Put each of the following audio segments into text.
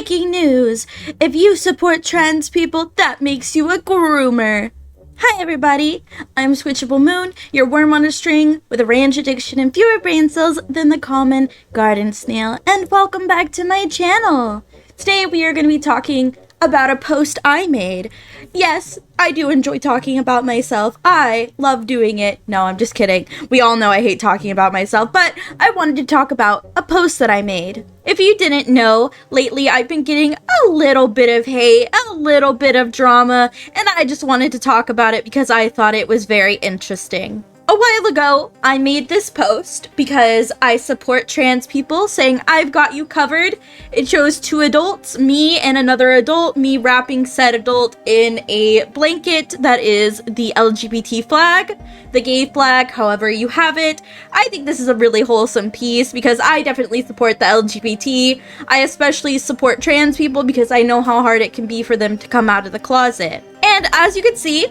Breaking news! If you support trans people, that makes you a groomer. Hi everybody, I'm SquishableMoon, your worm on a string with a range addiction and fewer brain cells than the common garden snail, and welcome back to my channel. Today we are going to be talking about a post I made. Yes, I do enjoy talking about myself. I love doing it. No, I'm just kidding. We all know I hate talking about myself, but I wanted to talk about a post that I made. If you didn't know, lately I've been getting a little bit of hate, a little bit of drama, and I just wanted to talk about it because I thought it was very interesting. A while ago, I made this post because I support trans people, saying I've got you covered. It shows two adults, me and another adult, me wrapping said adult in a blanket that is the LGBT flag, the gay flag, however you have it. I think this is a really wholesome piece because I definitely support the LGBT. I especially support trans people because I know how hard it can be for them to come out of the closet. And as you can see,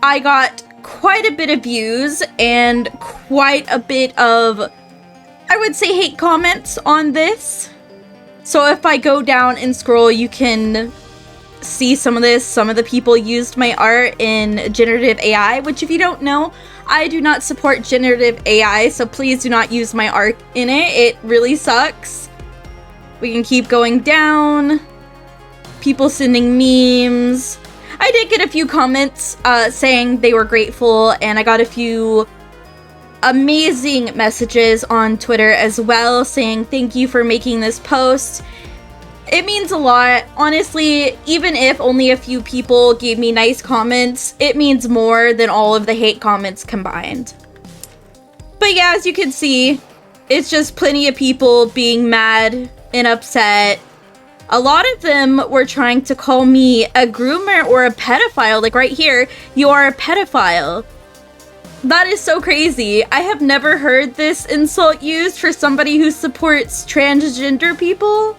I got quite a bit of views and quite a bit of, I would say, hate comments on this. So if I go down and scroll, you can see some of this. Some of the people used my art in generative AI, which if you don't know, I do not support generative AI, so please do not use my art in it. It really sucks. We can keep going down. People sending memes. I did get a few comments saying they were grateful, and I got a few amazing messages on Twitter as well saying thank you for making this post. It means a lot. Honestly, even if only a few people gave me nice comments, it means more than all of the hate comments combined. But yeah, as you can see, it's just plenty of people being mad and upset. A lot of them were trying to call me a groomer or a pedophile. Like right here, you are a pedophile. That is so crazy. I have never heard this insult used for somebody who supports transgender people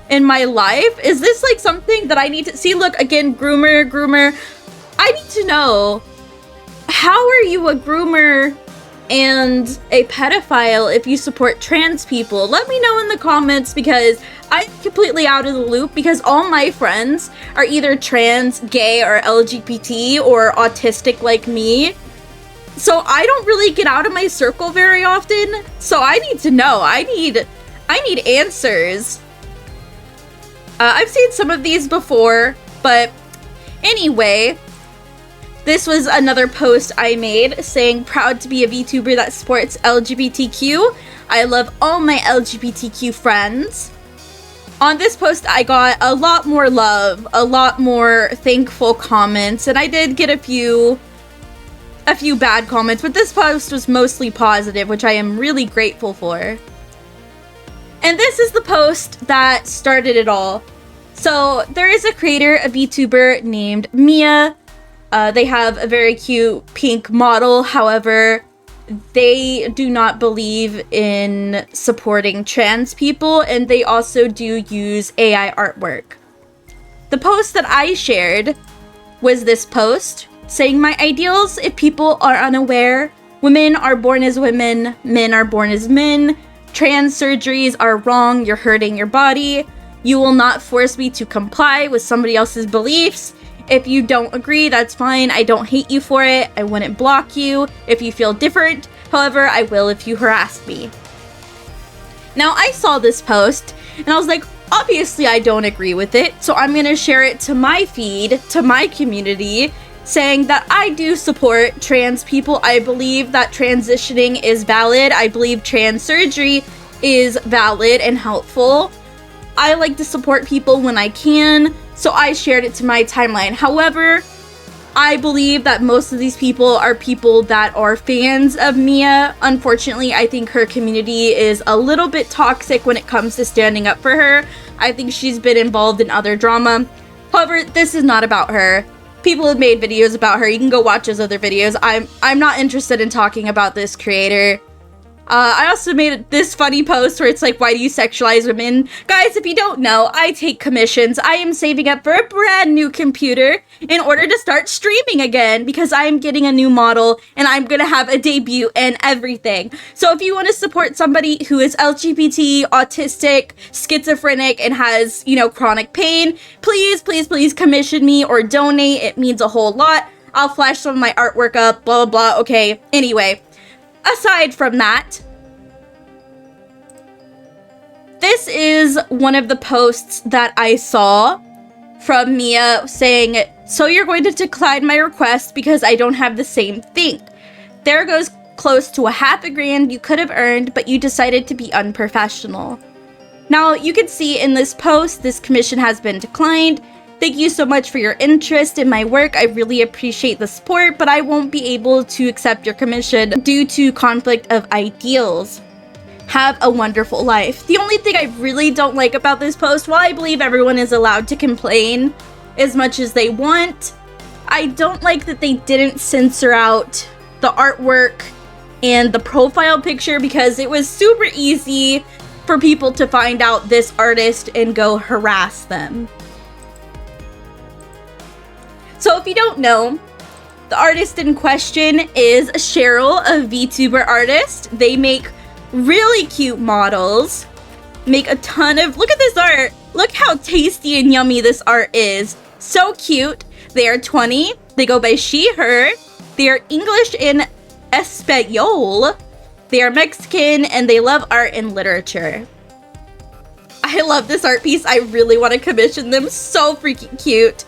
in my life. Is this like something that I need to see? Look, again, groomer. I need to know, how are you a groomer and a pedophile if you support trans people? Let me know in the comments because I'm completely out of the loop because all my friends are either trans, gay, or LGBT or autistic like me. So I don't really get out of my circle very often. So I need to know. I need answers. I've seen some of these before, but anyway, this was another post I made saying proud to be a VTuber that supports LGBTQ. I love all my LGBTQ friends. On this post, I got a lot more love, a lot more thankful comments, and I did get a few bad comments, but this post was mostly positive, which I am really grateful for. And this is the post that started it all. So there is a creator, a VTuber named Mia. They have a very cute pink model. However, they do not believe in supporting trans people, and they also do use AI artwork. The post that I shared was this post saying my ideals, if people are unaware: women are born as women, men are born as men, trans surgeries are wrong, you're hurting your body, you will not force me to comply with somebody else's beliefs. If you don't agree, that's fine. I don't hate you for it. I wouldn't block you if you feel different. However, I will if you harass me. Now, I saw this post and I was like, obviously I don't agree with it. So I'm going to share it to my feed, to my community, saying that I do support trans people. I believe that transitioning is valid. I believe trans surgery is valid and helpful. I like to support people when I can, so I shared it to my timeline. However, I believe that most of these people are people that are fans of Mia. Unfortunately, I think her community is a little bit toxic when it comes to standing up for her. I think she's been involved in other drama. However, this is not about her. People have made videos about her. You can go watch those other videos. I'm not interested in talking about this creator. I also made this funny post where it's like, why do you sexualize women? Guys, if you don't know, I take commissions. I am saving up for a brand new computer in order to start streaming again because I am getting a new model and I'm gonna have a debut and everything. So if you want to support somebody who is LGBT, autistic, schizophrenic, and has, chronic pain, please, please, please commission me or donate. It means a whole lot. I'll flash some of my artwork up, blah, blah, blah. Okay, anyway. Aside from that, this is one of the posts that I saw from Mia saying, so you're going to decline my request because I don't have the same thing. There goes close to $500,000 you could have earned, but you decided to be unprofessional. Now, you can see in this post, this commission has been declined. Thank you so much for your interest in my work. I really appreciate the support, but I won't be able to accept your commission due to conflict of ideals. Have a wonderful life. The only thing I really don't like about this post, while I believe everyone is allowed to complain as much as they want, I don't like that they didn't censor out the artwork and the profile picture because it was super easy for people to find out this artist and go harass them. So if you don't know, the artist in question is Cheryl, a VTuber artist. They make really cute models, make a ton of, look at this art. Look how tasty and yummy this art is. So cute. They are 20. They go by she, her. They are English and Espanol. They are Mexican and they love art and literature. I love this art piece. I really want to commission them. So freaking cute.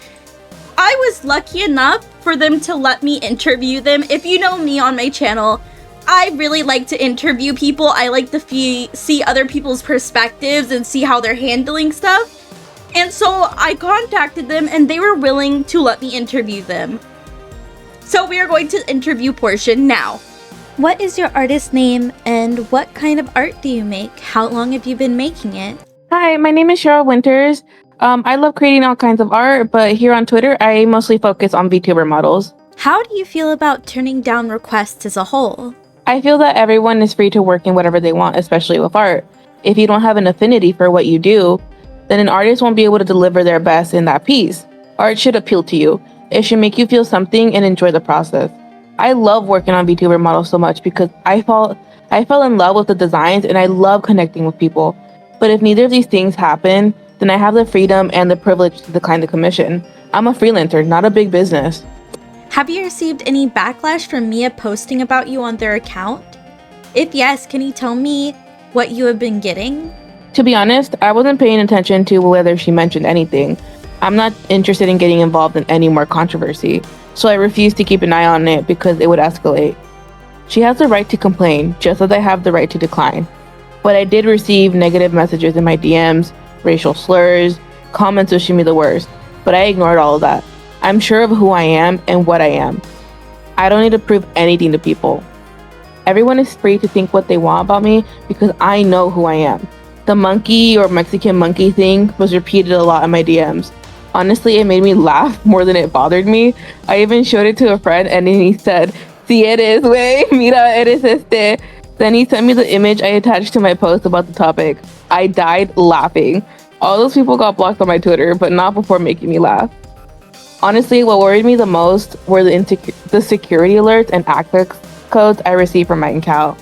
I was lucky enough for them to let me interview them. If you know me on my channel, I really like to interview people. I like to see other people's perspectives and see how they're handling stuff. And so I contacted them and they were willing to let me interview them. So we are going to interview portion now. What is your artist name and what kind of art do you make? How long have you been making it? Hi, my name is Cheryl Winters. I love creating all kinds of art, but here on Twitter, I mostly focus on VTuber models. How do you feel about turning down requests as a whole? I feel that everyone is free to work in whatever they want, especially with art. If you don't have an affinity for what you do, then an artist won't be able to deliver their best in that piece. Art should appeal to you. It should make you feel something and enjoy the process. I love working on VTuber models so much because I fell in love with the designs and I love connecting with people. But if neither of these things happen, then I have the freedom and the privilege to decline the commission. I'm a freelancer, not a big business. Have you received any backlash from Mia posting about you on their account? If yes, can you tell me what you have been getting? To be honest, I wasn't paying attention to whether she mentioned anything. I'm not interested in getting involved in any more controversy, so I refused to keep an eye on it because it would escalate. She has the right to complain, just as I have the right to decline. But I did receive negative messages in my DMs, racial slurs, comments wishing me the worst, but I ignored all of that. I'm sure of who I am and what I am. I don't need to prove anything to people. Everyone is free to think what they want about me because I know who I am. The monkey or Mexican monkey thing was repeated a lot in my DMs. Honestly, it made me laugh more than it bothered me. I even showed it to a friend and then he said, "Si eres, güey, mira, eres este." Then he sent me the image I attached to my post about the topic. I died laughing. All those people got blocked on my Twitter, but not before making me laugh. Honestly, what worried me the most were the security alerts and access codes I received from my account.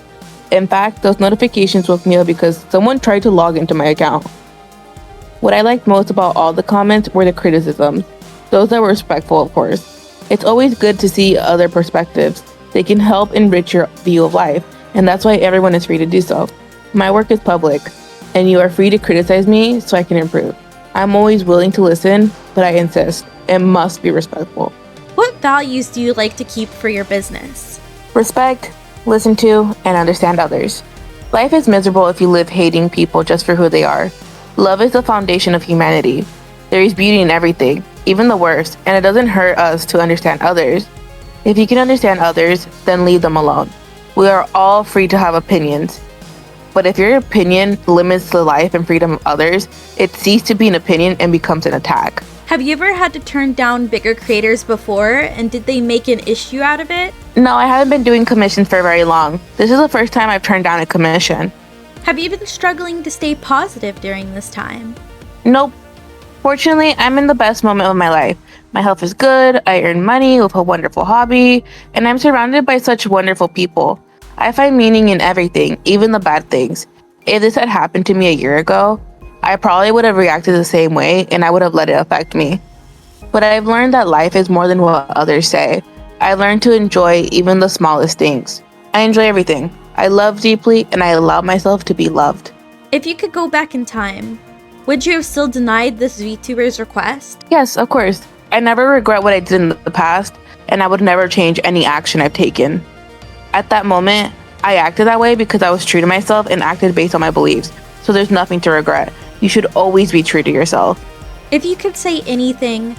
In fact, those notifications woke me up because someone tried to log into my account. What I liked most about all the comments were the criticisms. Those that were respectful, of course. It's always good to see other perspectives. They can help enrich your view of life, and that's why everyone is free to do so. My work is public, and you are free to criticize me so I can improve. I'm always willing to listen, but I insist, it must be respectful. What values do you like to keep for your business? Respect, listen to, and understand others. Life is miserable if you live hating people just for who they are. Love is the foundation of humanity. There is beauty in everything, even the worst, and it doesn't hurt us to understand others. If you can understand others, then leave them alone. We are all free to have opinions. But if your opinion limits the life and freedom of others, it ceases to be an opinion and becomes an attack. Have you ever had to turn down bigger creators before, and did they make an issue out of it? No, I haven't been doing commissions for very long. This is the first time I've turned down a commission. Have you been struggling to stay positive during this time? Nope. Fortunately, I'm in the best moment of my life. My health is good, I earn money with a wonderful hobby, and I'm surrounded by such wonderful people. I find meaning in everything, even the bad things. If this had happened to me a year ago, I probably would have reacted the same way and I would have let it affect me. But I've learned that life is more than what others say. I learned to enjoy even the smallest things. I enjoy everything. I love deeply and I allow myself to be loved. If you could go back in time, would you have still denied this VTuber's request? Yes, of course. I never regret what I did in the past and I would never change any action I've taken. At that moment, I acted that way because I was true to myself and acted based on my beliefs. So there's nothing to regret. You should always be true to yourself. If you could say anything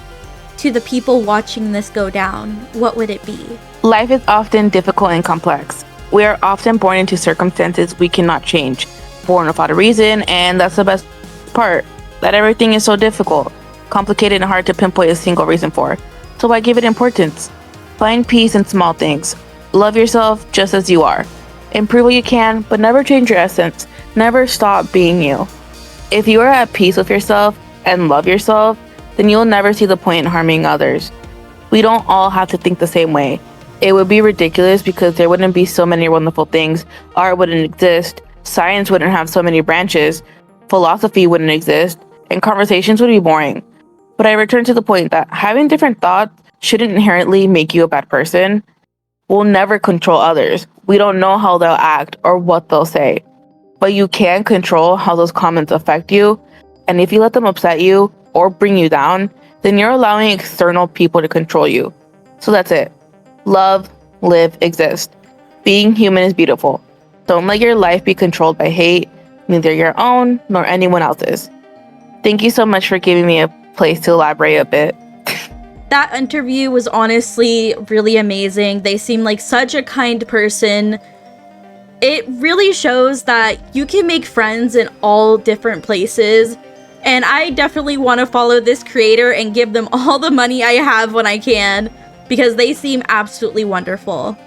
to the people watching this go down, what would it be? Life is often difficult and complex. We are often born into circumstances we cannot change, born without a reason, and that's the best part, that everything is so difficult, complicated, and hard to pinpoint a single reason for. So why give it importance? Find peace in small things. Love yourself just as you are. Improve what you can, but never change your essence. Never stop being you. If you are at peace with yourself and love yourself, then you'll never see the point in harming others. We don't all have to think the same way. It would be ridiculous because there wouldn't be so many wonderful things. Art wouldn't exist, science wouldn't have so many branches, philosophy wouldn't exist, and conversations would be boring. But I return to the point that having different thoughts shouldn't inherently make you a bad person. We'll never control others. We don't know how they'll act or what they'll say. But you can control how those comments affect you. And if you let them upset you or bring you down, then you're allowing external people to control you. So that's it. Love, live, exist. Being human is beautiful. Don't let your life be controlled by hate, neither your own nor anyone else's. Thank you so much for giving me a place to elaborate a bit. That interview was honestly really amazing. They seem like such a kind person. It really shows that you can make friends in all different places. And I definitely want to follow this creator and give them all the money I have when I can, because they seem absolutely wonderful.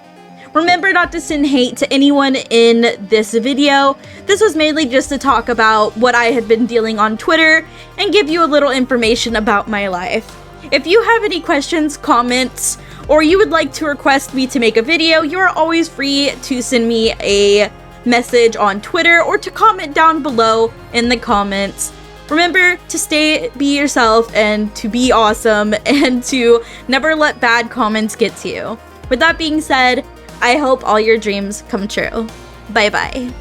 Remember not to send hate to anyone in this video. This was mainly just to talk about what I had been dealing on Twitter and give you a little information about my life. If you have any questions, comments, or you would like to request me to make a video, you are always free to send me a message on Twitter or to comment down below in the comments. Remember to be yourself and to be awesome and to never let bad comments get to you. With that being said, I hope all your dreams come true. Bye bye.